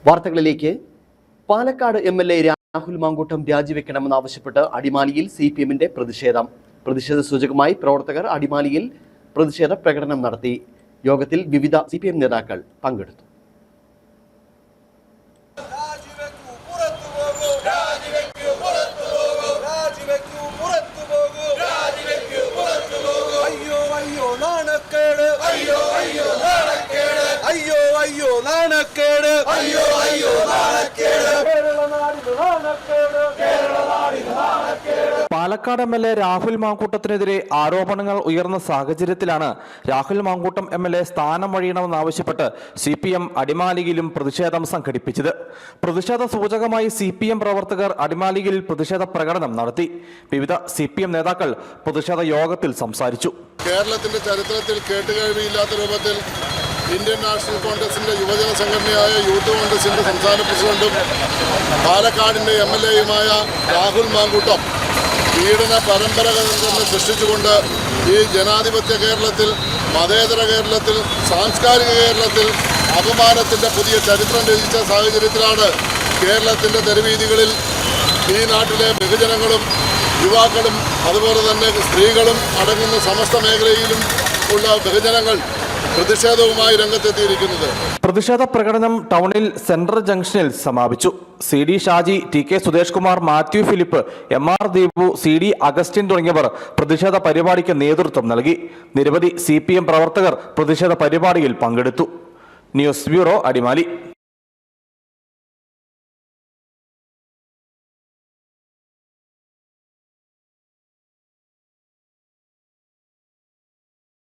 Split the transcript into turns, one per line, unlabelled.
വാർത്തകളിലേക്ക്. പാലക്കാട് എംഎൽഎ രാഹുൽ മാങ്കൂട്ടം രാജിവെക്കണമെന്നാവശ്യപ്പെട്ട് അടിമാലിയിൽ സിപിഎമ്മിന്റെ പ്രതിഷേധ സൂചകമായി പ്രവർത്തകർ അടിമാലിയിൽ പ്രതിഷേധ പ്രകടനം നടത്തി. യോഗത്തിൽ വിവിധ സിപിഎം നേതാക്കൾ പങ്കെടുത്തു.
പാലക്കാട് എംഎൽഎ രാഹുൽ മാങ്കൂട്ടത്തിനെതിരെ ആരോപണങ്ങൾ ഉയർന്ന സാഹചര്യത്തിലാണ് രാഹുൽ മാങ്കൂട്ടം എംഎൽഎ സ്ഥാനം ഒഴിയണമെന്നാവശ്യപ്പെട്ട് സിപിഎം അടിമാലിയിലും പ്രതിഷേധം സംഘടിപ്പിച്ചത്. പ്രതിഷേധ സൂചകമായി സിപിഎം പ്രവർത്തകർ അടിമാലിയിൽ പ്രതിഷേധ പ്രകടനം നടത്തി. വിവിധ സിപിഎം നേതാക്കൾ പ്രതിഷേധ യോഗത്തിൽ സംസാരിച്ചു.
കേരളത്തിന്റെ ചരിത്രത്തിൽ കേട്ടുകേഴ്വിയില്ലാത്ത രൂപത്തിൽ ഇന്ത്യൻ നാഷണൽ കോൺഗ്രസിന്റെ യുവജന സംഘടനയായ യൂത്ത് കോൺഗ്രസിന്റെ സംസ്ഥാന പ്രസിഡന്റും പാലക്കാടിന്റെ എംഎൽഎയുമായ രാഹുൽ മാങ്കൂട്ടം പീഡന പരമ്പരകൾ തന്നെ സൃഷ്ടിച്ചുകൊണ്ട് ഈ ജനാധിപത്യ കേരളത്തിൽ, മതേതര കേരളത്തിൽ, സാംസ്കാരിക കേരളത്തിൽ അപമാനത്തിന്റെ പുതിയ ചരിത്രം രചിച്ച സാഹചര്യത്തിലാണ് കേരളത്തിന്റെ തെരുവീതികളിൽ ഈ നാട്ടിലെ ബഹുജനങ്ങളും യുവാക്കളും അതുപോലെ തന്നെ സ്ത്രീകളും അടങ്ങുന്ന സമസ്ത മേഖലയിലും ഉള്ള ബഹുജനങ്ങൾ പ്രതിഷേധവുമായി രംഗത്തെത്തിയിരിക്കുന്നത്.
പ്രതിഷേധ പ്രകടനം ടൗണിൽ സെൻട്രൽ ജംഗ്ഷനിൽ സമാപിച്ചു. CD Shaji, TK Sudesh Kumar, Mathew Philip, MR Deepu, CD Augustine തുടങ്ങിയവർ പ്രതിഷേധ പരിപാടിക്ക് നേതൃത്വം നൽകി. നിരവധി CPM പ്രവർത്തകർ പ്രതിഷേധ പരിപാടിയിൽ പങ്കെടുത്തു. News bureau, Adimali.